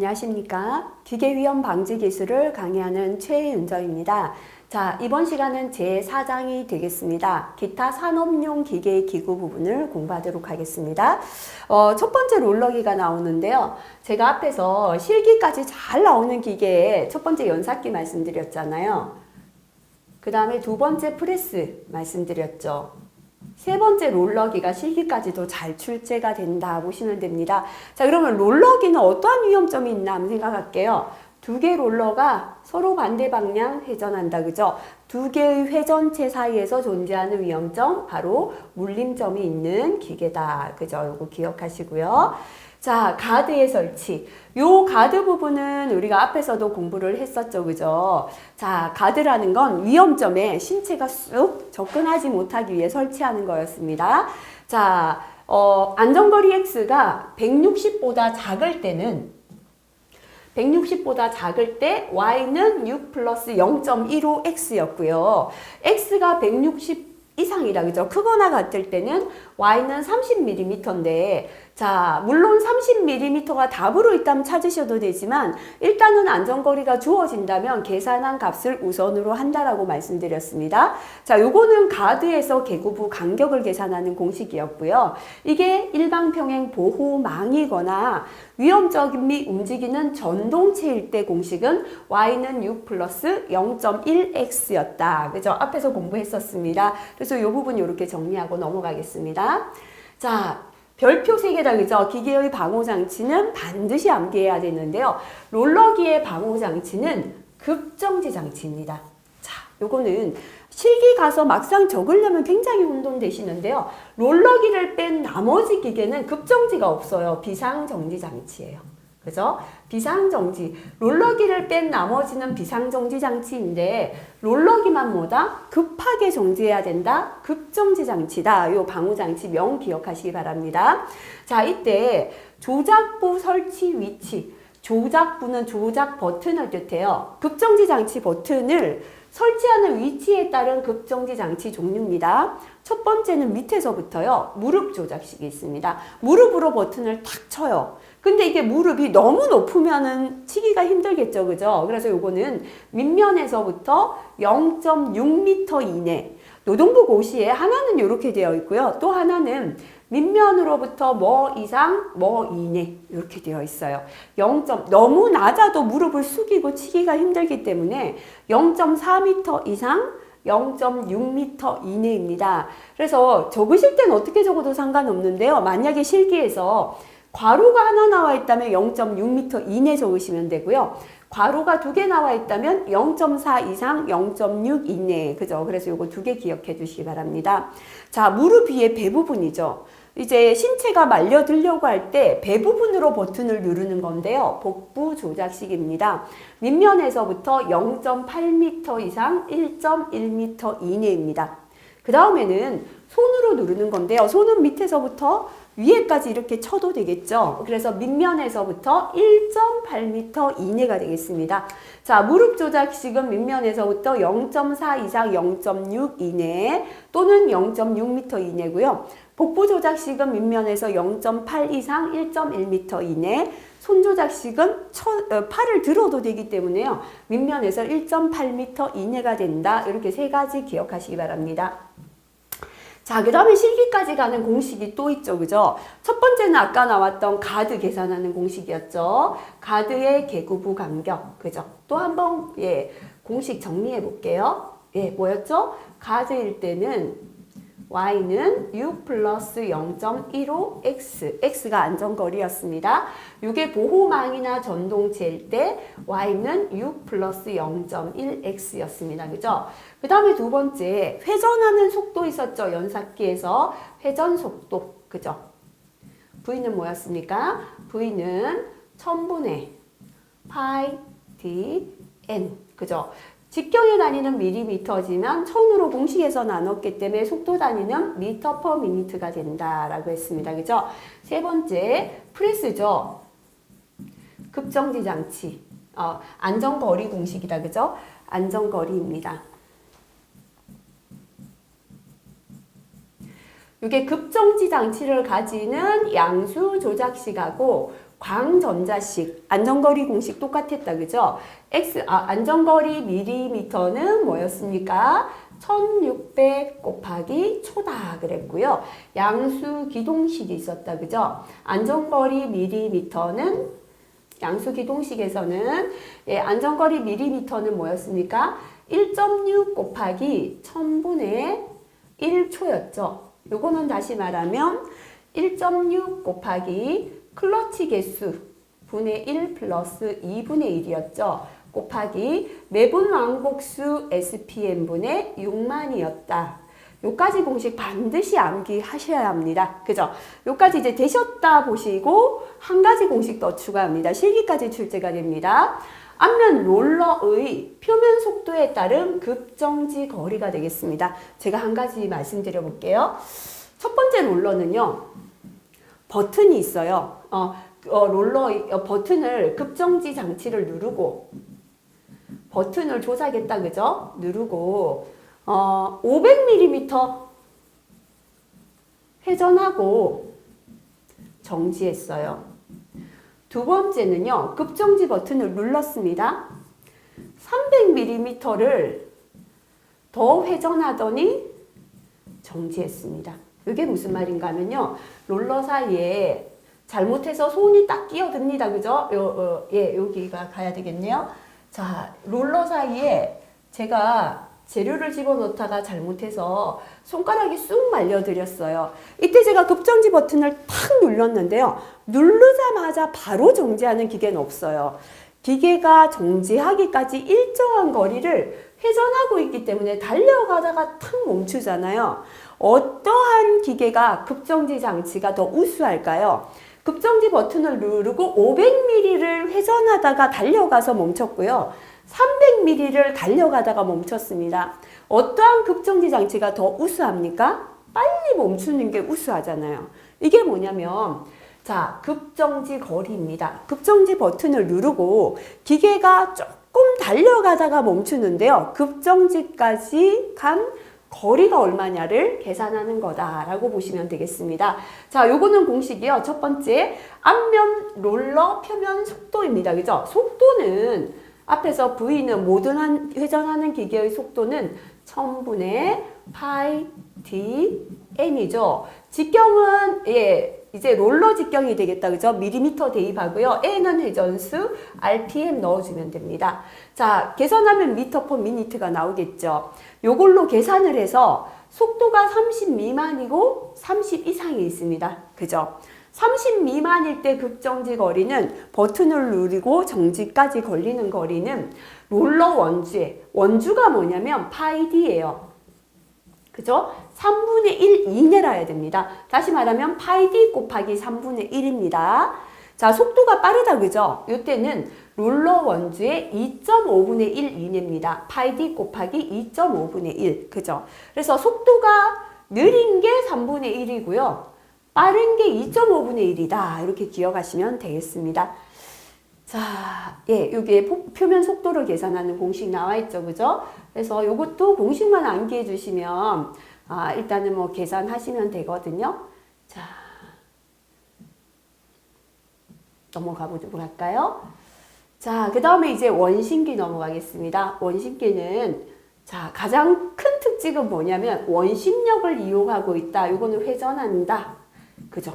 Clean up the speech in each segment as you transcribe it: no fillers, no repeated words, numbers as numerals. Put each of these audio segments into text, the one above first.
안녕하십니까. 기계위험 방지 기술을 강의하는 최윤정입니다. 자, 이번 시간은 제4장이 되겠습니다. 기타 산업용 기계 기구 부분을 공부하도록 하겠습니다. 첫 번째 롤러기가 나오는데요. 제가 앞에서 실기까지 잘 나오는 기계에 첫 번째 연삭기 말씀드렸잖아요. 그 다음에 두 번째 프레스 말씀드렸죠. 세 번째 롤러기가 실기까지도 잘 출제가 된다 보시면 됩니다. 자, 그러면 롤러기는 어떠한 위험점이 있나 한번 생각할게요. 두 개 롤러가 서로 반대 방향 회전한다, 그죠? 두 개의 회전체 사이에서 존재하는 위험점, 바로 물림점이 있는 기계다, 그죠? 이거 기억하시고요. 자, 가드의 설치. 요 가드 부분은 우리가 앞에서도 공부를 했었죠, 그죠? 자, 가드라는 건 위험점에 신체가 쑥 접근하지 못하기 위해 설치하는 거였습니다. 자, 안전거리 X가 160보다 작을 때는 160보다 작을 때 Y는 6 플러스 0.15X였고요. X가 160 이상이라, 그죠? 크거나 같을 때는 Y는 30mm인데, 자, 물론 30mm가 답으로 있다면 찾으셔도 되지만, 일단은 안전거리가 주어진다면 계산한 값을 우선으로 한다라고 말씀드렸습니다. 자, 요거는 가드에서 개구부 간격을 계산하는 공식이었고요. 이게 일방평행 보호망이거나 위험적임이 움직이는 전동체일 때 공식은 Y는 6 플러스 0.1X였다. 그죠? 앞에서 공부했었습니다. 그래서 이 부분 이렇게 정리하고 넘어가겠습니다. 자, 별표 3개다, 그죠? 기계의 방호장치는 반드시 암기해야 되는데요. 롤러기의 방호장치는 급정지 장치입니다. 자, 요거는 실기 가서 막상 적으려면 굉장히 혼돈되시는데요. 롤러기를 뺀 나머지 기계는 급정지가 없어요. 비상정지 장치예요. 그죠? 비상정지. 롤러기를 뺀 나머지는 비상정지 장치인데, 롤러기만 뭐다? 급하게 정지해야 된다? 급정지 장치다. 요 방호장치 명 기억하시기 바랍니다. 자, 이때 조작부 설치 위치. 조작부는 조작 버튼을 뜻해요. 급정지 장치 버튼을 설치하는 위치에 따른 급정지 장치 종류입니다. 첫 번째는 밑에서부터요. 무릎 조작식이 있습니다. 무릎으로 버튼을 탁 쳐요. 근데 이게 무릎이 너무 높으면은 치기가 힘들겠죠, 그죠? 그래서 요거는 밑면에서부터 0.6m 이내. 노동부 고시에 하나는 이렇게 되어 있고요. 또 하나는 밑면으로부터 뭐 이상, 뭐 이내 이렇게 되어 있어요. 너무 낮아도 무릎을 숙이고 치기가 힘들기 때문에 0.4m 이상, 0.6m 이내입니다. 그래서 적으실 때는 어떻게 적어도 상관없는데요. 만약에 실기에서 괄호가 하나 나와 있다면 0.6m 이내 적으시면 되고요. 괄호가 2개 나와 있다면 0.4 이상 0.6 이내. 그죠? 그래서 요거 2개 기억해 주시기 바랍니다. 자, 무릎 위에 배 부분이죠. 이제 신체가 말려들려고 할 때 배 부분으로 버튼을 누르는 건데요. 복부 조작식입니다. 밑면에서부터 0.8m 이상 1.1m 이내입니다. 그 다음에는 손으로 누르는 건데요. 손은 밑에서부터 위에까지 이렇게 쳐도 되겠죠. 그래서 밑면에서부터 1.8m 이내가 되겠습니다. 자, 무릎 조작식은 밑면에서부터 0.4 이상 0.6 이내 또는 0.6m 이내고요. 복부 조작식은 밑면에서 0.8 이상 1.1m 이내, 손 조작식은 팔을 들어도 되기 때문에요. 밑면에서 1.8m 이내가 된다. 이렇게 3가지 기억하시기 바랍니다. 자, 그 다음에 실기까지 가는 공식이 또 있죠, 그죠? 첫 번째는 아까 나왔던 가드 계산하는 공식이었죠. 가드의 개구부 간격, 그죠? 또 한번, 공식 정리해 볼게요. 뭐였죠? 가드일 때는 Y는 6 플러스 0.15X, X가 안전거리였습니다. 이게 보호망이나 전동체일 때 Y는 6 플러스 0.1X였습니다. 그죠? 그 다음에 두 번째, 회전하는 속도 있었죠? 연삭기에서 회전 속도, 그죠? V는 뭐였습니까? V는 1000분의 파이 d n, 그죠? 직경에 다니는 밀리미터지만 1000으로 공식에서 나눴기 때문에 속도 단위는 미터 퍼 미니트가 된다라고 했습니다. 그죠? 세 번째, 프레스죠. 급정지 장치. 안전거리 공식이다. 그죠? 안전거리입니다. 이게 급정지 장치를 가지는 양수 조작식하고 광전자식 안전거리 공식 똑같았다. 그죠? 안전거리 밀리미터는 뭐였습니까? 1600 곱하기 초다 그랬고요. 양수기동식이 있었다. 그죠? 안전거리 밀리미터는 양수기동식에서는 안전거리 밀리미터는 뭐였습니까? 1.6 곱하기 1000분의 1초였죠. 요거는 다시 말하면 1.6 곱하기 클러치 개수 분의 1 플러스 2분의 1이었죠. 곱하기 매분 왕복수 SPM분의 6만이었다. 요까지 공식 반드시 암기하셔야 합니다. 그죠? 요까지 이제 되셨다 보시고 한 가지 공식 더 추가합니다. 실기까지 출제가 됩니다. 앞면 롤러의 표면 속도에 따른 급정지 거리가 되겠습니다. 제가 한 가지 말씀드려 볼게요. 첫 번째 롤러는요. 버튼이 있어요. 롤러 버튼을 급정지 장치를 누르고 버튼을 조작했다. 그죠? 누르고 500mm 회전하고 정지했어요. 두 번째는요. 급정지 버튼을 눌렀습니다. 300mm를 더 회전하더니 정지했습니다. 이게 무슨 말인가 하면요. 롤러 사이에 잘못해서 손이 딱 끼어듭니다. 그죠? 여기가 가야 되겠네요. 자, 롤러 사이에 제가 재료를 집어넣다가 잘못해서 손가락이 쑥 말려드렸어요. 이때 제가 급정지 버튼을 탁 눌렀는데요. 누르자마자 바로 정지하는 기계는 없어요. 기계가 정지하기까지 일정한 거리를 회전하고 있기 때문에 달려가다가 탁 멈추잖아요. 어떠한 기계가 급정지 장치가 더 우수할까요? 급정지 버튼을 누르고 500mm를 회전하다가 달려가서 멈췄고요. 300mm를 달려가다가 멈췄습니다. 어떠한 급정지 장치가 더 우수합니까? 빨리 멈추는 게 우수하잖아요. 이게 뭐냐면 자, 급정지 거리입니다. 급정지 버튼을 누르고 기계가 조금 달려가다가 멈추는데요. 급정지까지 간 거리가 얼마냐를 계산하는 거다라고 보시면 되겠습니다. 자, 요거는 공식이요. 첫 번째, 앞면 롤러 표면 속도입니다. 그죠? 속도는 앞에서 V는 모든 회전하는 기계의 속도는 1000분의 파이 d n이죠. 직경은 이제 롤러 직경이 되겠다. 그죠? 밀리미터 대입하고요. n은 회전수, rpm 넣어주면 됩니다. 자, 계산하면 미터 퍼 미니트가 나오겠죠. 요걸로 계산을 해서 속도가 30 미만이고 30 이상이 있습니다. 그죠? 30 미만일 때 급정지 거리는 버튼을 누르고 정지까지 걸리는 거리는 롤러 원주가 뭐냐면 파이 d예요. 그죠? 3분의 1 이내라야 됩니다. 다시 말하면 파이 d 곱하기 3분의 1입니다. 자, 속도가 빠르다. 그죠? 이때는 롤러 원주의 2.5분의 1 이내입니다. 파이 d 곱하기 2.5분의 1. 그죠? 그래서 속도가 느린 게 3분의 1이고요. 빠른 게 2.5분의 1이다. 이렇게 기억하시면 되겠습니다. 자, 여기에 표면 속도를 계산하는 공식 나와 있죠. 그죠? 그래서 이것도 공식만 암기해 주시면, 일단은 뭐 계산하시면 되거든요. 자, 넘어가 보도록 할까요? 자, 그 다음에 이제 원심기 넘어가겠습니다. 원심기는, 자, 가장 큰 특징은 뭐냐면, 원심력을 이용하고 있다. 이거는 회전한다. 그죠?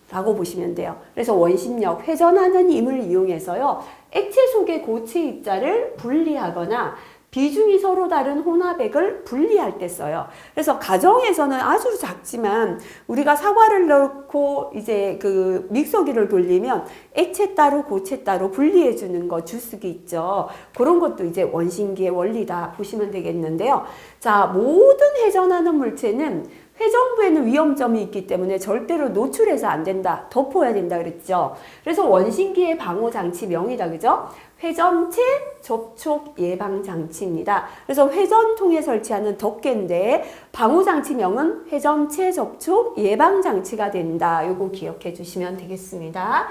라고 보시면 돼요. 그래서 원심력, 회전하는 힘을 이용해서요. 액체 속의 고체 입자를 분리하거나 비중이 서로 다른 혼합액을 분리할 때 써요. 그래서 가정에서는 아주 작지만 우리가 사과를 넣고 이제 그 믹서기를 돌리면 액체 따로 고체 따로 분리해 주는 거 주스기 있죠. 그런 것도 이제 원심기의 원리다 보시면 되겠는데요. 자, 모든 회전하는 물체는 회전부에는 위험점이 있기 때문에 절대로 노출해서 안 된다. 덮어야 된다 그랬죠. 그래서 원심기의 방호장치명이다. 그죠? 회전체 접촉 예방장치입니다. 그래서 회전통에 설치하는 덮개인데 방호장치명은 회전체 접촉 예방장치가 된다. 요거 기억해 주시면 되겠습니다.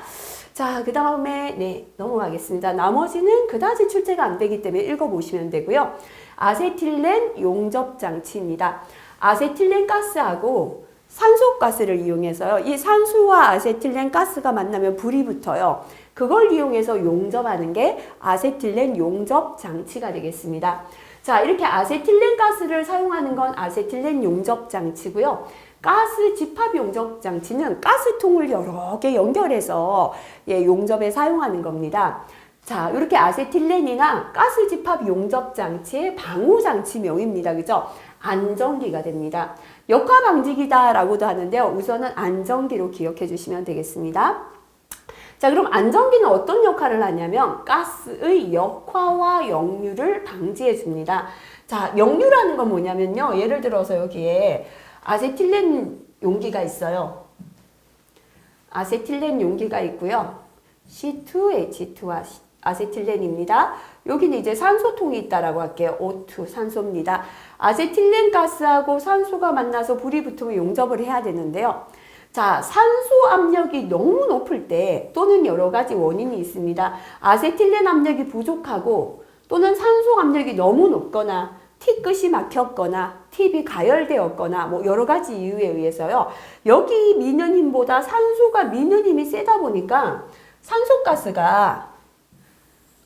자, 그 다음에 넘어가겠습니다. 나머지는 그다지 출제가 안 되기 때문에 읽어보시면 되고요. 아세틸렌 용접장치입니다. 아세틸렌 가스하고 산소가스를 이용해서요. 이 산소와 아세틸렌 가스가 만나면 불이 붙어요. 그걸 이용해서 용접하는 게 아세틸렌 용접 장치가 되겠습니다. 자, 이렇게 아세틸렌 가스를 사용하는 건 아세틸렌 용접 장치고요. 가스 집합 용접 장치는 가스통을 여러 개 연결해서 용접에 사용하는 겁니다. 자, 이렇게 아세틸렌이나 가스 집합 용접 장치의 방호 장치명입니다. 그죠? 안정기가 됩니다. 역화 방지기다라고도 하는데요. 우선은 안정기로 기억해 주시면 되겠습니다. 자, 그럼 안정기는 어떤 역할을 하냐면 가스의 역화와 역류를 방지해 줍니다. 자, 역류라는 건 뭐냐면요. 예를 들어서 여기에 아세틸렌 용기가 있어요. 아세틸렌 용기가 있고요. C2H2와 아세틸렌입니다. 여기는 이제 산소통이 있다라고 할게요. O2 산소입니다. 아세틸렌 가스하고 산소가 만나서 불이 붙으면 용접을 해야 되는데요. 자, 산소 압력이 너무 높을 때 또는 여러 가지 원인이 있습니다. 아세틸렌 압력이 부족하고 또는 산소 압력이 너무 높거나 T끝이 막혔거나 팁이 가열되었거나 뭐 여러 가지 이유에 의해서요. 여기 미는 힘보다 산소가 미는 힘이 세다 보니까 산소가스가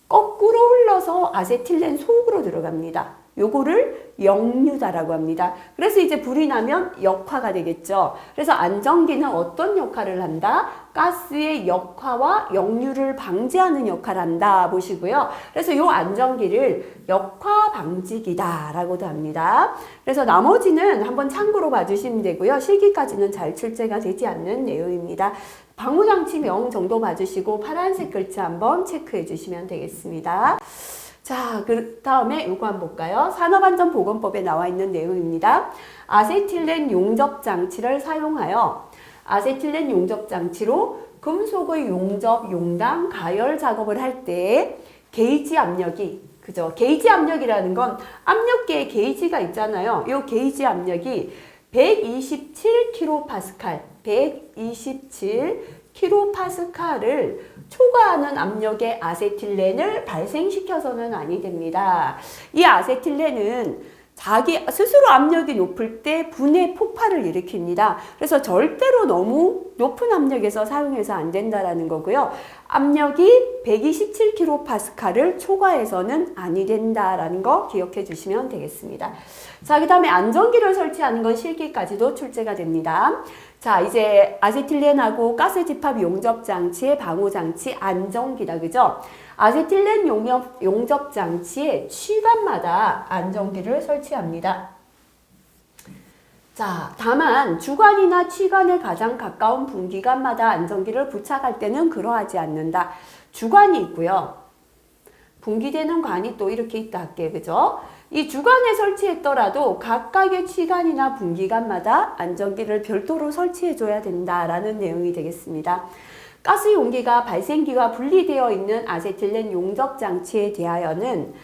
거꾸로 흘러서 아세틸렌 속으로 들어갑니다. 요거를 역류다라고 합니다. 그래서 이제 불이 나면 역화가 되겠죠. 그래서 안정기는 어떤 역할을 한다? 가스의 역화와 역류를 방지하는 역할을 한다 보시고요. 그래서 요 안정기를 역화 방지기다라고도 합니다. 그래서 나머지는 한번 참고로 봐주시면 되고요. 실기까지는 잘 출제가 되지 않는 내용입니다. 방호장치명 정도 봐주시고 파란색 글자 한번 체크해 주시면 되겠습니다. 자, 그 다음에 이거 한번 볼까요? 산업안전보건법에 나와 있는 내용입니다. 아세틸렌 용접장치를 사용하여 아세틸렌 용접장치로 금속의 용접, 용당, 가열 작업을 할 때 게이지 압력이, 그죠? 게이지 압력이라는 건 압력계에 게이지가 있잖아요. 이 게이지 압력이 127kPa, 127kPa를 초과하는 압력의 아세틸렌을 발생시켜서는 아니 됩니다. 이 아세틸렌은 자기 스스로 압력이 높을 때 분해 폭발을 일으킵니다. 그래서 절대로 너무 높은 압력에서 사용해서 안 된다라는 거고요. 압력이 127kPa를 초과해서는 아니 된다라는 거 기억해 주시면 되겠습니다. 자, 그 다음에 안정기를 설치하는 건 실기까지도 출제가 됩니다. 자, 이제 아세틸렌하고 가스 집합 용접 장치의 방호 장치 안정기다, 그죠? 아세틸렌 용접 장치의 취관마다 안정기를 설치합니다. 자, 다만 주관이나 취관에 가장 가까운 분기관마다 안정기를 부착할 때는 그러하지 않는다. 주관이 있고요. 분기되는 관이 또 이렇게 있다 할게요. 그죠? 이 주관에 설치했더라도 각각의 취관이나 분기관마다 안정기를 별도로 설치해줘야 된다라는 내용이 되겠습니다. 가스 용기가 발생기와 분리되어 있는 아세틸렌 용접 장치에 대하여는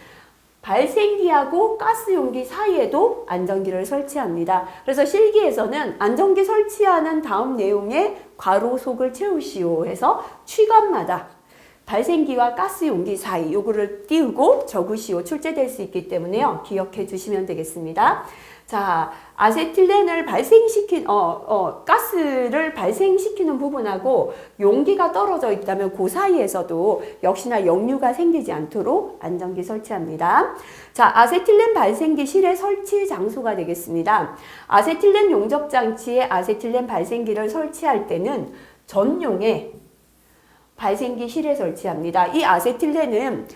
발생기하고 가스 용기 사이에도 안정기를 설치합니다. 그래서 실기에서는 안정기 설치하는 다음 내용에 괄호 속을 채우시오 해서 취관마다 발생기와 가스 용기 사이 요거를 띄우고 적으시오 출제될 수 있기 때문에요. 기억해 주시면 되겠습니다. 자, 아세틸렌을 가스를 발생시키는 부분하고 용기가 떨어져 있다면 그 사이에서도 역시나 역류가 생기지 않도록 안정기 설치합니다. 자, 아세틸렌 발생기 실의 설치 장소가 되겠습니다. 아세틸렌 용접 장치에 아세틸렌 발생기를 설치할 때는 전용의 발생기 실에 설치합니다. 이 아세틸렌은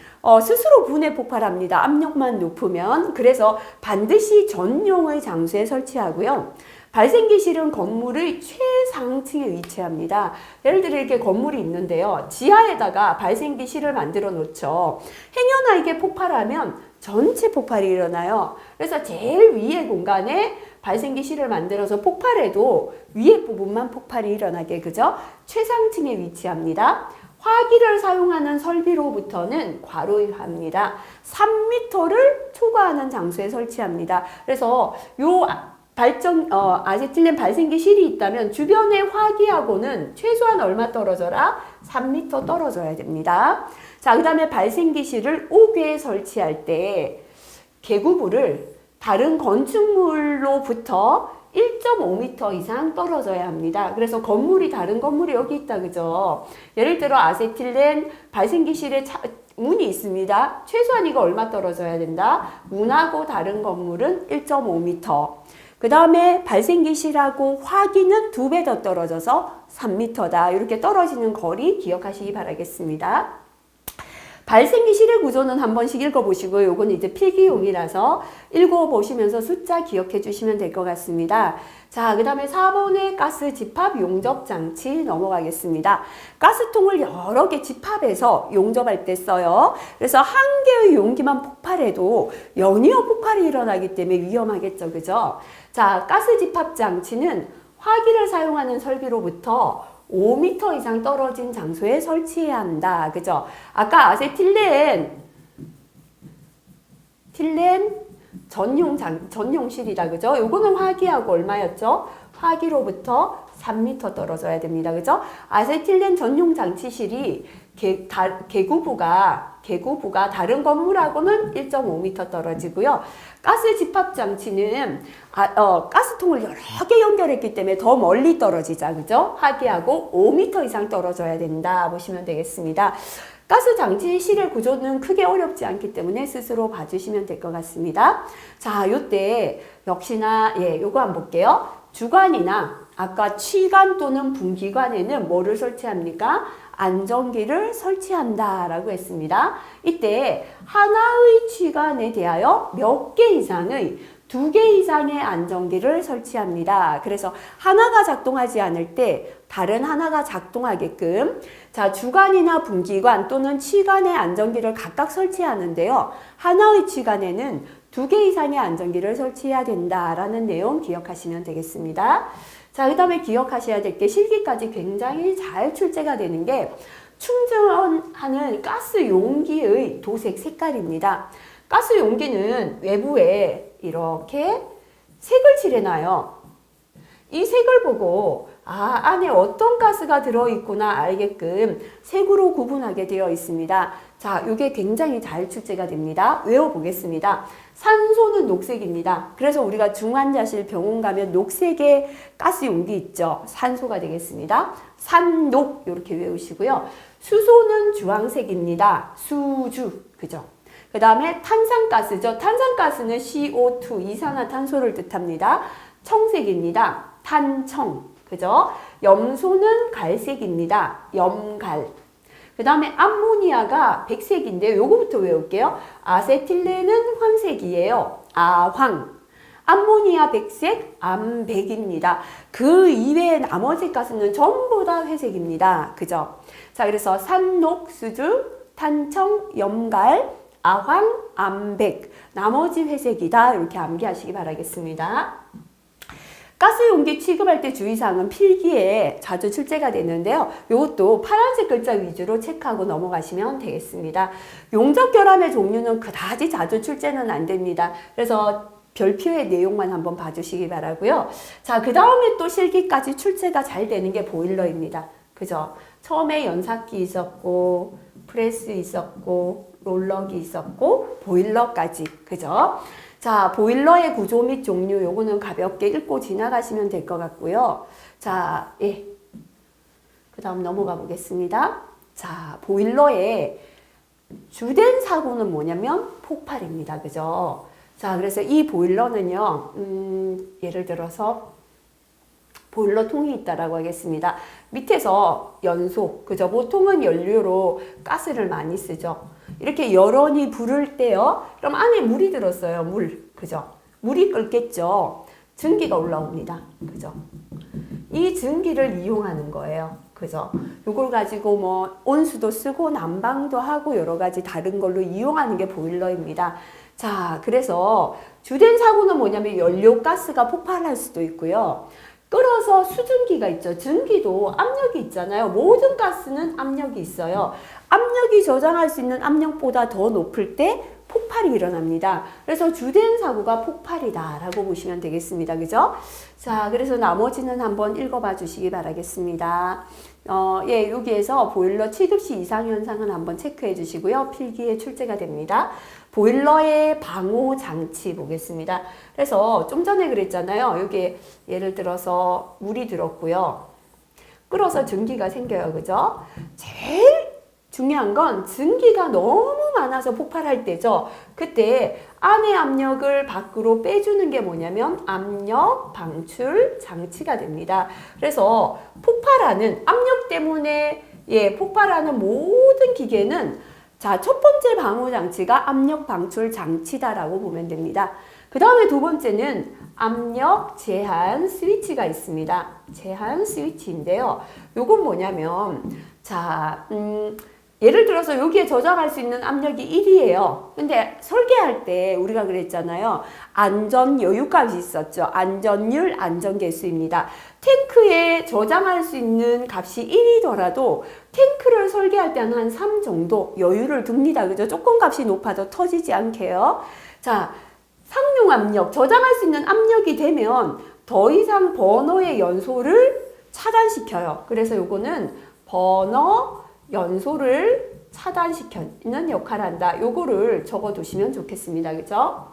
스스로 분해 폭발합니다. 압력만 높으면. 그래서 반드시 전용의 장소에 설치하고요. 발생기 실은 건물의 최상층에 위치합니다. 예를 들어 이렇게 건물이 있는데요. 지하에다가 발생기 실을 만들어 놓죠. 행여나 이게 폭발하면 전체 폭발이 일어나요. 그래서 제일 위에 공간에 발생기 실을 만들어서 폭발해도 위에 부분만 폭발이 일어나게, 그죠? 최상층에 위치합니다. 화기를 사용하는 설비로부터는 괄호합니다. 3m를 초과하는 장소에 설치합니다. 그래서 요 아세틸렌 발생기 실이 있다면 주변의 화기하고는 최소한 얼마 떨어져라? 3m 떨어져야 됩니다. 자, 그 다음에 발생기 실을 옥외에 설치할 때 개구부를 다른 건축물로부터 1.5m 이상 떨어져야 합니다. 그래서 건물이 다른 건물이 여기 있다. 그죠? 예를 들어 아세틸렌 발생기실에 문이 있습니다. 최소한 이거 얼마 떨어져야 된다? 문하고 다른 건물은 1.5m. 그 다음에 발생기실하고 화기는 2배 더 떨어져서 3m다. 이렇게 떨어지는 거리 기억하시기 바라겠습니다. 발생기실의 구조는 한 번씩 읽어보시고 요건 이제 필기용이라서 읽어보시면서 숫자 기억해 주시면 될 것 같습니다. 자, 그 다음에 4번의 가스 집합 용접 장치 넘어가겠습니다. 가스통을 여러 개 집합해서 용접할 때 써요. 그래서 한 개의 용기만 폭발해도 연이어 폭발이 일어나기 때문에 위험하겠죠. 그죠? 자, 가스 집합 장치는 화기를 사용하는 설비로부터 5m 이상 떨어진 장소에 설치해야 한다. 그죠? 아까 아세틸렌 전용실이다. 그죠? 요거는 화기하고 얼마였죠? 화기로부터 3m 떨어져야 됩니다. 그죠? 아세틸렌 전용 장치실이 개구부가 다른 건물하고는 1.5m 떨어지고요. 가스 집합 장치는 가스통을 여러 개 연결했기 때문에 더 멀리 떨어지자. 그죠? 화기하고 5m 이상 떨어져야 된다. 보시면 되겠습니다. 가스 장치실의 구조는 크게 어렵지 않기 때문에 스스로 봐주시면 될 것 같습니다. 자, 요때 역시나 요거 한번 볼게요. 주관이나 아까 치관 또는 분기관에는 뭐를 설치합니까? 안전기를 설치한다라고 했습니다. 이때 하나의 치관에 대하여 몇 개 이상의 2개 이상의 안전기를 설치합니다. 그래서 하나가 작동하지 않을 때 다른 하나가 작동하게끔 자, 주관이나 분기관 또는 치관의 안전기를 각각 설치하는데요. 하나의 치관에는 2개 이상의 안전기를 설치해야 된다라는 내용 기억하시면 되겠습니다. 자, 그 다음에 기억하셔야 될 게 실기까지 굉장히 잘 출제가 되는 게 충전하는 가스 용기의 도색 색깔입니다. 가스 용기는 외부에 이렇게 색을 칠해놔요. 이 색을 보고 안에 어떤 가스가 들어있구나 알게끔 색으로 구분하게 되어 있습니다. 자, 이게 굉장히 잘 출제가 됩니다. 외워보겠습니다. 산소는 녹색입니다. 그래서 우리가 중환자실 병원 가면 녹색의 가스 용기 있죠. 산소가 되겠습니다. 산녹 이렇게 외우시고요. 수소는 주황색입니다. 수주, 그죠? 그 다음에 탄산가스죠. 탄산가스는 CO2, 이산화탄소를 뜻합니다. 청색입니다. 탄청, 그죠? 염소는 갈색입니다. 염갈. 그 다음에 암모니아가 백색인데 요거부터 외울게요. 아세틸렌은 황색이에요. 아황. 암모니아 백색, 암백입니다. 그 이외의 나머지 가스는 전부 다 회색입니다. 그죠? 자, 그래서 산녹, 수주, 탄청, 염갈, 아황, 암백. 나머지 회색이다. 이렇게 암기하시기 바라겠습니다. 가스 용기 취급할 때 주의사항은 필기에 자주 출제가 되는데요. 이것도 파란색 글자 위주로 체크하고 넘어가시면 되겠습니다. 용접 결함의 종류는 그다지 자주 출제는 안 됩니다. 그래서 별표의 내용만 한번 봐주시기 바라고요. 자, 그 다음에 또 실기까지 출제가 잘 되는 게 보일러입니다. 그죠? 처음에 연삭기 있었고, 프레스 있었고, 롤러기 있었고, 보일러까지. 그죠? 자, 보일러의 구조 및 종류, 요거는 가볍게 읽고 지나가시면 될 것 같고요. 자, 그 다음 넘어가 보겠습니다. 자, 보일러의 주된 사고는 뭐냐면 폭발입니다. 그죠? 자, 그래서 이 보일러는요, 예를 들어서 보일러 통이 있다라고 하겠습니다. 밑에서 연소, 그죠? 보통은 연료로 가스를 많이 쓰죠. 이렇게 열원이 부를 때요. 그럼 안에 물이 들었어요. 물. 그죠? 물이 끓겠죠. 증기가 올라옵니다. 그죠? 이 증기를 이용하는 거예요. 그죠? 이걸 가지고 뭐 온수도 쓰고 난방도 하고 여러 가지 다른 걸로 이용하는 게 보일러입니다. 자, 그래서 주된 사고는 뭐냐면 연료 가스가 폭발할 수도 있고요. 끓어서 수증기가 있죠. 증기도 압력이 있잖아요. 모든 가스는 압력이 있어요. 압력이 저장할 수 있는 압력보다 더 높을 때 폭발이 일어납니다. 그래서 주된 사고가 폭발이다 라고 보시면 되겠습니다. 그죠? 자, 그래서 나머지는 한번 읽어봐 주시기 바라겠습니다. 예, 여기에서 보일러 취급시 이상 현상은 한번 체크해 주시고요. 필기에 출제가 됩니다. 보일러의 방호 장치 보겠습니다. 그래서 좀 전에 그랬잖아요. 여기 예를 들어서 물이 들었고요. 끓어서 증기가 생겨요. 그죠? 제일 중요한 건 증기가 너무 많아서 폭발할 때죠. 그때 안의 압력을 밖으로 빼주는 게 뭐냐면 압력 방출 장치가 됩니다. 그래서 폭발하는 압력 때문에 폭발하는 모든 기계는 자, 첫 번째 방호 장치가 압력 방출 장치다라고 보면 됩니다. 그 다음에 두 번째는 압력 제한 스위치가 있습니다. 제한 스위치인데요. 요건 뭐냐면 자, 예를 들어서 여기에 저장할 수 있는 압력이 1이에요. 근데 설계할 때 우리가 그랬잖아요. 안전 여유값이 있었죠. 안전율, 안전계수입니다. 탱크에 저장할 수 있는 값이 1이더라도 탱크를 설계할 때 한 3 정도 여유를 둡니다. 그죠? 조금 값이 높아도 터지지 않게요. 자, 상용 압력, 저장할 수 있는 압력이 되면 더 이상 버너의 연소를 차단시켜요. 그래서 요거는 버너 연소를 차단시키는 역할을 한다. 요거를 적어 두시면 좋겠습니다. 그죠?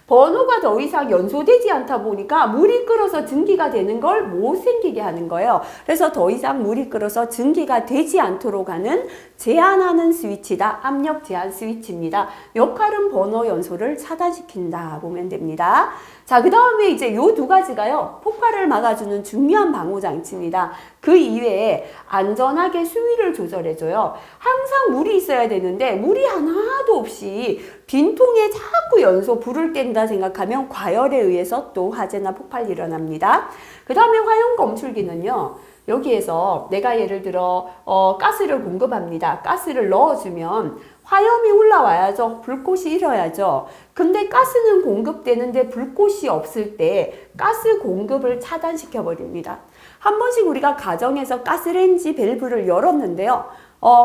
번호가 더 이상 연소되지 않다 보니까 물이 끓어서 증기가 되는 걸 못 생기게 하는 거예요. 그래서 더 이상 물이 끓어서 증기가 되지 않도록 하는 제한하는 스위치다. 압력 제한 스위치입니다. 역할은 번호 연소를 차단시킨다 보면 됩니다. 자, 그 다음에 이제 요 두 가지가요. 폭발을 막아주는 중요한 방호 장치입니다. 그 이외에 안전하게 수위를 조절해줘요. 항상 물이 있어야 되는데 물이 하나도 없이 빈통에 자꾸 연소 불을 뗀다 생각하면 과열에 의해서 또 화재나 폭발이 일어납니다. 그 다음에 화형 검출기는요. 여기에서 내가 예를 들어 가스를 공급합니다. 가스를 넣어주면 화염이 올라와야죠. 불꽃이 일어야죠. 근데 가스는 공급되는데 불꽃이 없을 때 가스 공급을 차단시켜 버립니다. 한 번씩 우리가 가정에서 가스레인지 밸브를 열었는데요.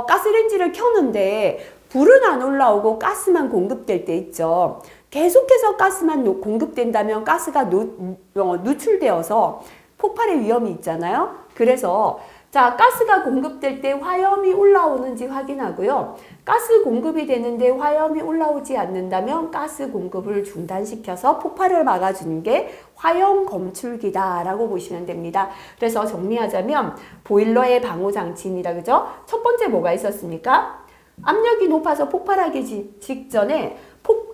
가스레인지를 켰는데 불은 안 올라오고 가스만 공급될 때 있죠. 계속해서 가스만 공급된다면 가스가 누출되어서 폭발의 위험이 있잖아요. 그래서 자, 가스가 공급될 때 화염이 올라오는지 확인하고요. 가스 공급이 되는데 화염이 올라오지 않는다면 가스 공급을 중단시켜서 폭발을 막아주는 게 화형 검출기다라고 보시면 됩니다. 그래서 정리하자면 보일러의 방호 장치입니다. 그죠? 첫 번째 뭐가 있었습니까? 압력이 높아서 폭발하기 직전에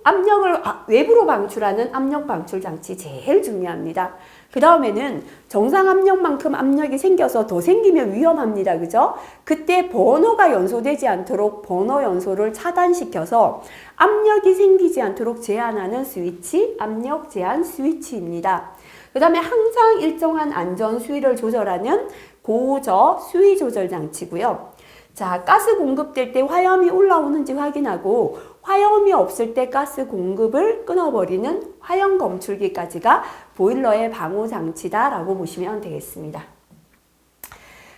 압력을 외부로 방출하는 압력 방출 장치 제일 중요합니다. 그 다음에는 정상 압력만큼 압력이 생겨서 더 생기면 위험합니다. 그죠? 그때 버너가 연소되지 않도록 버너 연소를 차단시켜서 압력이 생기지 않도록 제한하는 스위치, 압력 제한 스위치입니다. 그 다음에 항상 일정한 안전 수위를 조절하는 고저 수위 조절 장치고요. 자, 가스 공급될 때 화염이 올라오는지 확인하고 화염이 없을 때 가스 공급을 끊어버리는 화형 검출기까지가 보일러의 방호 장치다라고 보시면 되겠습니다.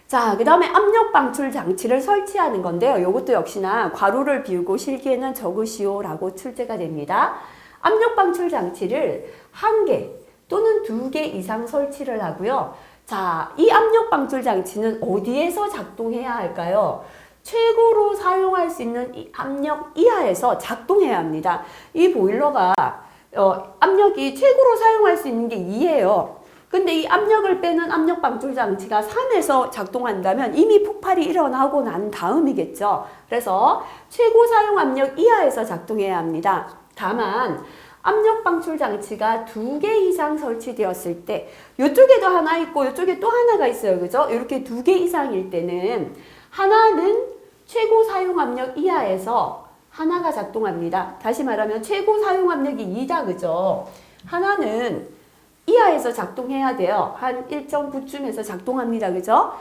자, 그 다음에 압력 방출 장치를 설치하는 건데요. 이것도 역시나 괄호를 비우고 실기에는 적으시오라고 출제가 됩니다. 압력 방출 장치를 1개 또는 2개 이상 설치를 하고요. 자, 이 압력 방출 장치는 어디에서 작동해야 할까요? 최고로 사용할 수 있는 이 압력 이하에서 작동해야 합니다. 이 보일러가 압력이 최고로 사용할 수 있는 게 2예요. 근데 이 압력을 빼는 압력 방출 장치가 3에서 작동한다면 이미 폭발이 일어나고 난 다음이겠죠. 그래서 최고 사용 압력 이하에서 작동해야 합니다. 다만 압력 방출 장치가 2개 이상 설치되었을 때 이쪽에도 하나 있고 이쪽에 또 하나가 있어요. 그죠? 이렇게 2개 이상일 때는 하나는 최고 사용 압력 이하에서 하나가 작동합니다. 다시 말하면 최고 사용 압력이 2다. 그죠? 하나는 이하에서 작동해야 돼요. 한 1.9쯤에서 작동합니다. 그죠?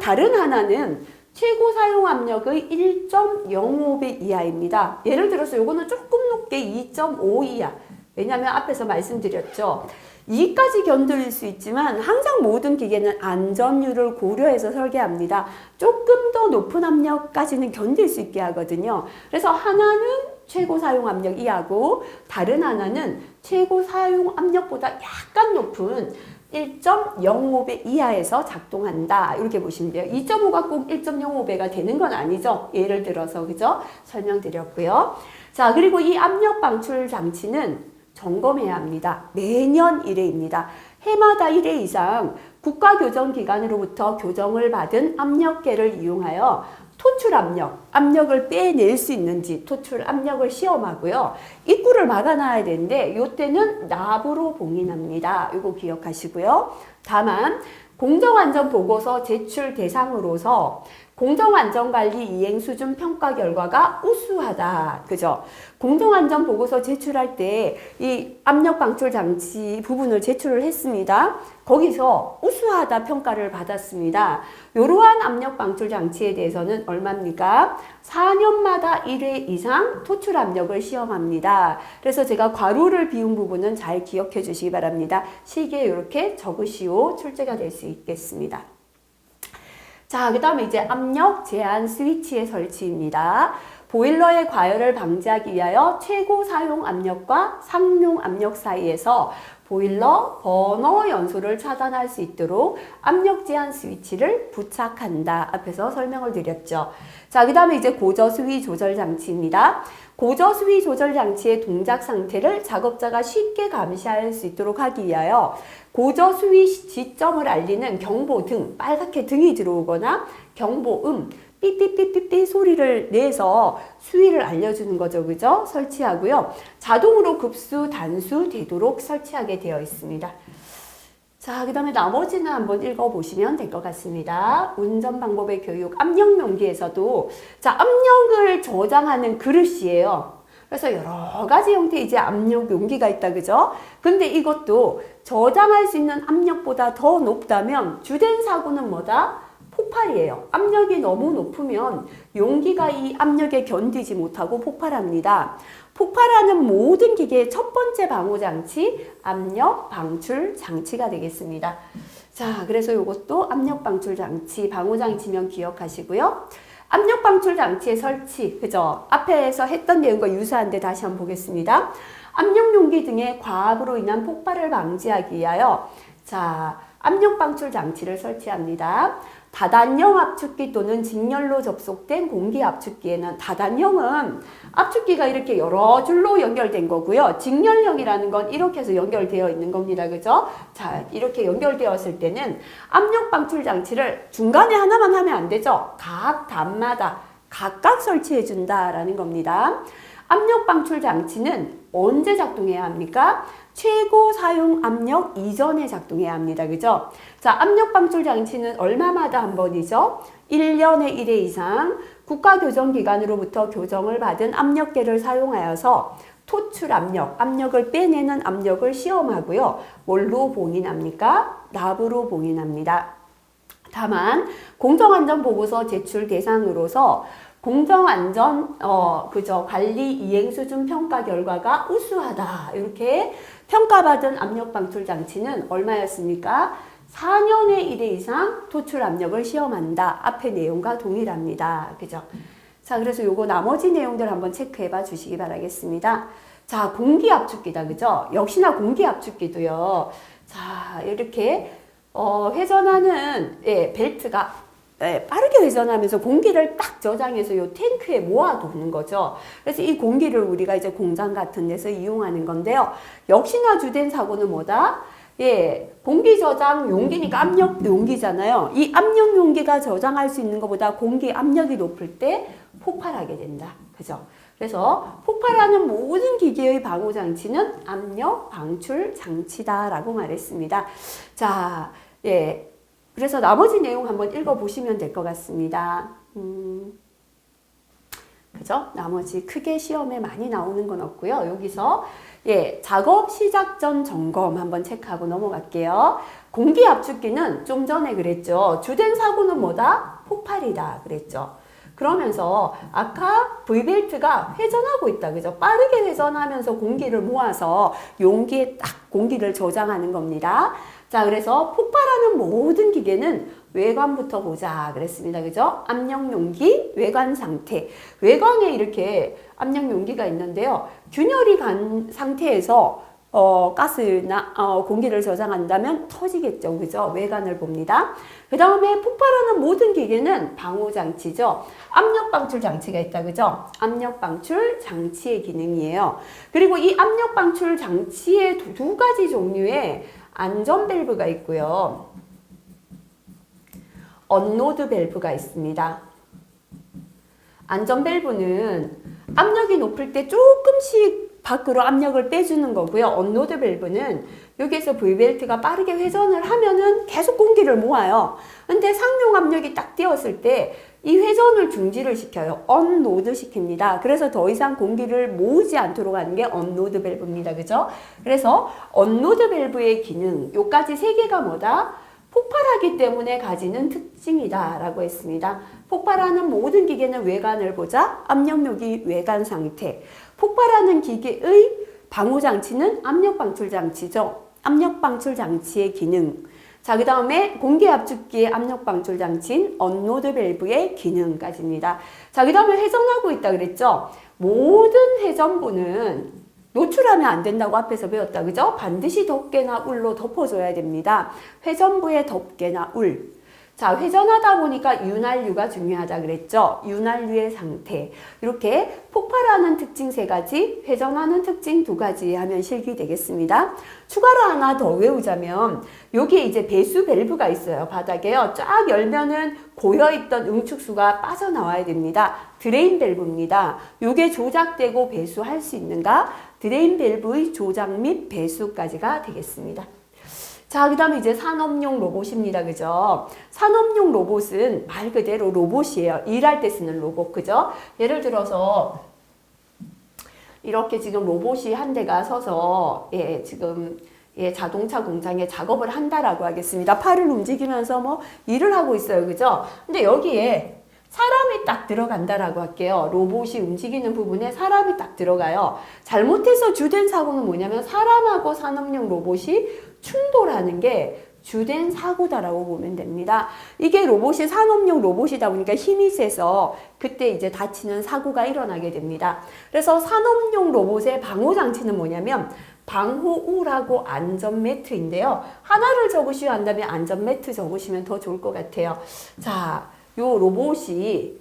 다른 하나는 최고 사용 압력의 1.05배 이하입니다. 예를 들어서 요거는 조금 높게 2.5 이하. 왜냐하면 앞에서 말씀드렸죠. 2까지 견딜 수 있지만 항상 모든 기계는 안전율을 고려해서 설계합니다. 조금 더 높은 압력까지는 견딜 수 있게 하거든요. 그래서 하나는 최고 사용 압력 이하고 다른 하나는 최고 사용 압력보다 약간 높은 1.05배 이하에서 작동한다. 이렇게 보시면 돼요. 2.5가 꼭 1.05배가 되는 건 아니죠. 예를 들어서, 그죠? 설명드렸고요. 자, 그리고 이 압력 방출 장치는 점검해야 합니다. 매년 1회입니다. 해마다 1회 이상 국가교정기관으로부터 교정을 받은 압력계를 이용하여 토출 압력, 압력을 빼낼 수 있는지 토출 압력을 시험하고요. 입구를 막아놔야 되는데 이때는 납으로 봉인합니다. 이거 기억하시고요. 다만 공정안전보고서 제출 대상으로서 공정안전관리 이행수준 평가 결과가 우수하다. 그죠? 공정안전보고서 제출할 때 이 압력방출장치 부분을 제출을 했습니다. 거기서 우수하다 평가를 받았습니다. 이러한 압력방출장치에 대해서는 얼마입니까? 4년마다 1회 이상 토출압력을 시험합니다. 그래서 제가 괄호를 비운 부분은 잘 기억해 주시기 바랍니다. 시기에 이렇게 적으시오. 출제가 될 수 있겠습니다. 자, 그 다음에 이제 압력 제한 스위치의 설치입니다. 보일러의 과열을 방지하기 위하여 최고 사용 압력과 상용 압력 사이에서 보일러 버너 연소를 차단할 수 있도록 압력 제한 스위치를 부착한다. 앞에서 설명을 드렸죠. 자, 그 다음에 이제 고저 수위 조절 장치입니다. 고저 수위 조절 장치의 동작 상태를 작업자가 쉽게 감시할 수 있도록 하기 위하여 고저 수위 지점을 알리는 경보등, 빨갛게 등이 들어오거나 경보음, 삐삐삐삐삐 소리를 내서 수위를 알려주는 거죠. 그죠? 설치하고요. 자동으로 급수, 단수 되도록 설치하게 되어 있습니다. 자, 그 다음에 나머지는 한번 읽어보시면 될 것 같습니다. 운전 방법의 교육, 압력 용기에서도 자, 압력을 저장하는 그릇이에요. 그래서 여러 가지 형태의 이제 압력 용기가 있다, 그죠? 근데 이것도 저장할 수 있는 압력보다 더 높다면 주된 사고는 뭐다? 폭발이에요. 압력이 너무 높으면 용기가 이 압력에 견디지 못하고 폭발합니다. 폭발하는 모든 기계의 첫 번째 방호장치, 압력 방출 장치가 되겠습니다. 자, 그래서 이것도 압력 방출 장치, 방호장치면 기억하시고요. 압력 방출 장치의 설치, 그죠? 앞에서 했던 내용과 유사한데 다시 한번 보겠습니다. 압력 용기 등의 과압으로 인한 폭발을 방지하기 위하여 자, 압력 방출 장치를 설치합니다. 다단형 압축기 또는 직렬로 접속된 공기 압축기에는 다단형은 압축기가 이렇게 여러 줄로 연결된 거고요. 직렬형이라는 건 이렇게 해서 연결되어 있는 겁니다. 그죠? 자, 이렇게 연결되었을 때는 압력 방출 장치를 중간에 하나만 하면 안 되죠. 각 단마다 각각 설치해 준다라는 겁니다. 압력 방출 장치는 언제 작동해야 합니까? 최고 사용 압력 이전에 작동해야 합니다. 그죠? 자, 압력 방출 장치는 얼마마다 한 번이죠? 1년에 1회 이상 국가교정기관으로부터 교정을 받은 압력계를 사용하여서 토출 압력, 압력을 빼내는 압력을 시험하고요. 뭘로 봉인합니까? 납으로 봉인합니다. 다만 공정안전보고서 제출 대상으로서 공정안전 관리 이행수준 평가 결과가 우수하다. 이렇게 평가받은 압력방출 장치는 얼마였습니까? 4년에 1회 이상 토출 압력을 시험한다. 앞의 내용과 동일합니다. 그죠? 자, 그래서 요거 나머지 내용들 한번 체크해 봐 주시기 바라겠습니다. 자, 공기 압축기다. 그죠? 역시나 공기 압축기도요. 자, 이렇게 회전하는 벨트가 빠르게 회전하면서 공기를 딱 저장해서 이 탱크에 모아두는 거죠. 그래서 이 공기를 우리가 이제 공장 같은 데서 이용하는 건데요. 역시나 주된 사고는 뭐다? 공기 저장 용기니까 압력 용기잖아요. 이 압력 용기가 저장할 수 있는 것보다 공기 압력이 높을 때 폭발하게 된다. 그죠? 그래서 폭발하는 모든 기계의 방호 장치는 압력 방출 장치다라고 말했습니다. 자, 그래서 나머지 내용 한번 읽어보시면 될 것 같습니다. 그죠? 나머지 크게 시험에 많이 나오는 건 없고요. 여기서 작업 시작 전 점검 한번 체크하고 넘어갈게요. 공기 압축기는 좀 전에 그랬죠. 주된 사고는 뭐다? 폭발이다 그랬죠. 그러면서 아까 V벨트가 회전하고 있다. 그죠? 빠르게 회전하면서 공기를 모아서 용기에 딱 공기를 저장하는 겁니다. 자, 그래서 폭발하는 모든 기계는 외관부터 보자 그랬습니다. 그죠? 압력 용기, 외관 상태. 외관에 이렇게 압력 용기가 있는데요. 균열이 간 상태에서 가스나 공기를 저장한다면 터지겠죠. 그죠? 외관을 봅니다. 그 다음에 폭발하는 모든 기계는 방호장치죠. 압력방출 장치가 있다. 그죠? 압력방출 장치의 기능이에요. 그리고 이 압력방출 장치의 두 가지 종류의 안전 밸브가 있고요. 언로드 밸브가 있습니다. 안전 밸브는 압력이 높을 때 조금씩 밖으로 압력을 빼주는 거고요. 언로드 밸브는 여기에서 V벨트가 빠르게 회전을 하면은 계속 공기를 모아요. 근데 상용 압력이 딱 띄었을 때 이 회전을 중지를 시켜요. 언로드 시킵니다. 그래서 더 이상 공기를 모으지 않도록 하는 게 언로드 밸브입니다. 그죠? 그래서 언로드 밸브의 기능, 요까지 세 개가 뭐다? 폭발하기 때문에 가지는 특징이다 라고 했습니다. 폭발하는 모든 기계는 외관을 보자. 압력요기 외관 상태. 폭발하는 기계의 방호장치는 압력방출장치죠. 압력방출장치의 기능. 자, 그 다음에 공기압축기의 압력방출장치인 언로드 밸브의 기능까지입니다. 자, 그 다음에 회전하고 있다 그랬죠. 모든 회전부는 노출하면 안 된다고 앞에서 배웠다. 그죠? 반드시 덮개나 울로 덮어줘야 됩니다. 회전부의 덮개나 울. 자, 회전하다 보니까 윤활유가 중요하다 그랬죠? 윤활유의 상태. 이렇게 폭발하는 특징 3가지, 회전하는 특징 2가지 하면 실기 되겠습니다. 추가로 하나 더 외우자면 여기에 이제 배수 밸브가 있어요. 바닥에요. 쫙 열면은 고여있던 응축수가 빠져나와야 됩니다. 드레인 밸브입니다. 요게 조작되고 배수할 수 있는가? 드레인 밸브의 조작 및 배수까지가 되겠습니다. 자, 그 다음에 이제 산업용 로봇입니다. 그죠? 산업용 로봇은 말 그대로 로봇이에요. 일할 때 쓰는 로봇. 그죠? 예를 들어서 이렇게 지금 로봇이 한 대가 서서 지금 자동차 공장에 작업을 한다라고 하겠습니다. 팔을 움직이면서 뭐 일을 하고 있어요. 그죠? 근데 여기에 사람이 딱 들어간다라고 할게요. 로봇이 움직이는 부분에 사람이 딱 들어가요. 잘못해서 주된 사고는 뭐냐면 사람하고 산업용 로봇이 충돌하는 게 주된 사고다라고 보면 됩니다. 이게 로봇이 산업용 로봇이다 보니까 힘이 세서 그때 이제 다치는 사고가 일어나게 됩니다. 그래서 산업용 로봇의 방호장치는 뭐냐면 방호우라고 안전매트인데요. 하나를 적으셔야 한다면 안전매트 적으시면 더 좋을 것 같아요. 자, 요 로봇이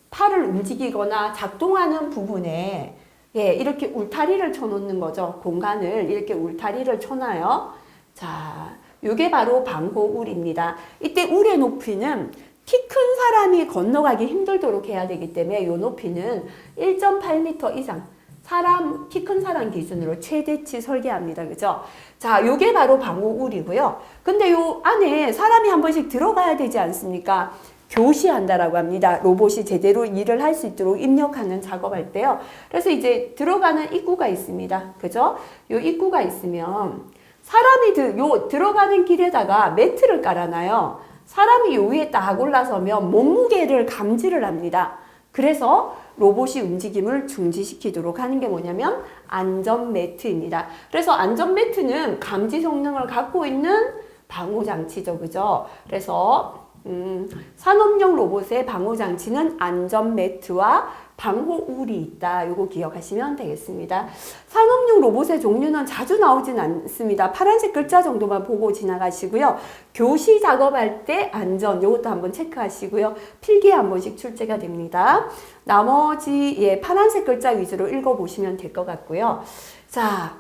팔을 움직이거나 작동하는 부분에 이렇게 울타리를 쳐놓는 거죠. 공간을 이렇게 울타리를 쳐놔요. 자, 요게 바로 방호울입니다. 이때 울의 높이는 키 큰 사람이 건너가기 힘들도록 해야 되기 때문에 요 높이는 1.8m 이상 키 큰 사람 기준으로 최대치 설계합니다. 그죠? 자, 요게 바로 방호울이고요. 근데 요 안에 사람이 한 번씩 들어가야 되지 않습니까? 교시한다라고 합니다. 로봇이 제대로 일을 할 수 있도록 입력하는 작업할 때요. 그래서 이제 들어가는 입구가 있습니다. 그죠? 요 입구가 있으면 사람이 들어가는 길에다가 매트를 깔아놔요. 사람이 요 위에 딱 올라서면 몸무게를 감지를 합니다. 그래서 로봇이 움직임을 중지시키도록 하는 게 뭐냐면 안전매트입니다. 그래서 안전매트는 감지 성능을 갖고 있는 방호장치죠. 그죠? 그래서 산업용 로봇의 방호장치는 안전매트와 방호울이 있다. 요거 기억하시면 되겠습니다. 산업용 로봇의 종류는 자주 나오진 않습니다. 파란색 글자 정도만 보고 지나가시고요. 교시 작업할 때 안전, 요것도 한번 체크하시고요. 필기에 한 번씩 출제가 됩니다. 나머지 파란색 글자 위주로 읽어보시면 될 것 같고요. 자,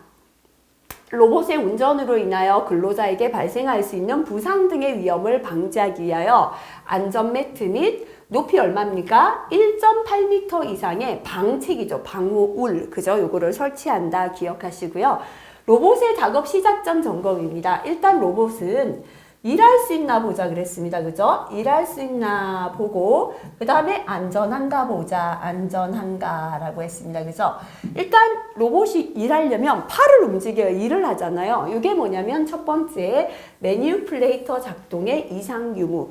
로봇의 운전으로 인하여 근로자에게 발생할 수 있는 부상 등의 위험을 방지하기 위하여 안전매트 및 높이 얼마입니까? 1.8m 이상의 방책이죠. 방호울. 그죠? 요거를 설치한다. 기억하시고요. 로봇의 작업 시작점 점검입니다. 일단 로봇은 일할 수 있나 보자 그랬습니다. 그죠? 일할 수 있나 보고 그 다음에 안전한가 보자. 안전한가라고 했습니다. 그죠? 일단 로봇이 일하려면 팔을 움직여야 일을 하잖아요. 이게 뭐냐면 첫 번째 매니플레이터 작동의 이상 유무.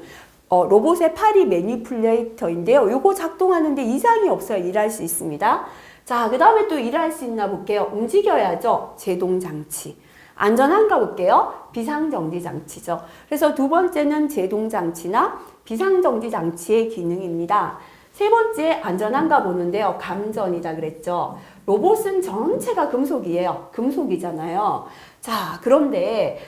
로봇의 팔이 매니플레이터인데요. 요거 작동하는데 이상이 없어야 일할 수 있습니다. 자, 그 다음에 또 일할 수 있나 볼게요. 움직여야죠. 제동장치. 안전한가 볼게요. 비상정지장치죠. 그래서 두 번째는 제동장치나 비상정지장치의 기능입니다. 세 번째 안전한가 보는데요. 감전이다 그랬죠. 로봇은 전체가 금속이에요. 금속이잖아요. 자, 그런데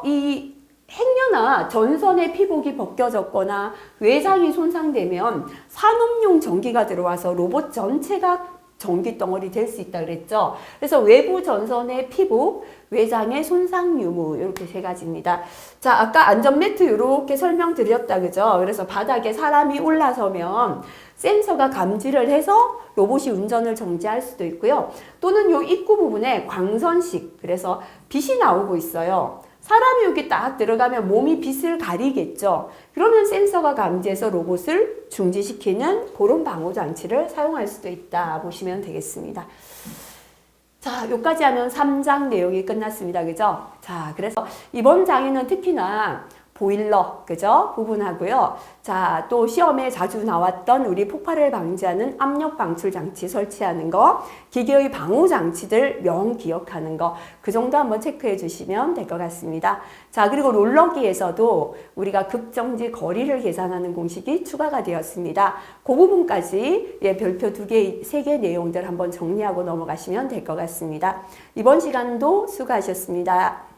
이 행여나 전선의 피복이 벗겨졌거나 외장이 손상되면 산업용 전기가 들어와서 로봇 전체가 전기 덩어리 될 수 있다 그랬죠. 그래서 외부 전선의 피복, 외장의 손상 유무 이렇게 세 가지입니다. 자, 아까 안전매트 이렇게 설명드렸다 그죠? 그래서 바닥에 사람이 올라서면 센서가 감지를 해서 로봇이 운전을 정지할 수도 있고요. 또는 요 입구 부분에 광선식, 그래서 빛이 나오고 있어요. 사람이 여기 딱 들어가면 몸이 빛을 가리겠죠. 그러면 센서가 감지해서 로봇을 중지시키는 그런 방호 장치를 사용할 수도 있다 보시면 되겠습니다. 자, 여기까지 하면 3장 내용이 끝났습니다. 그죠? 자, 그래서 이번 장에는 특히나 보일러, 그죠? 부분하고요. 자, 또 시험에 자주 나왔던 우리 폭발을 방지하는 압력 방출 장치 설치하는 거, 기계의 방호 장치들 명 기억하는 거, 그 정도 한번 체크해 주시면 될 것 같습니다. 자, 그리고 롤러기에서도 우리가 급정지 거리를 계산하는 공식이 추가가 되었습니다. 그 부분까지 별표 2개, 3개 내용들 한번 정리하고 넘어가시면 될 것 같습니다. 이번 시간도 수고하셨습니다.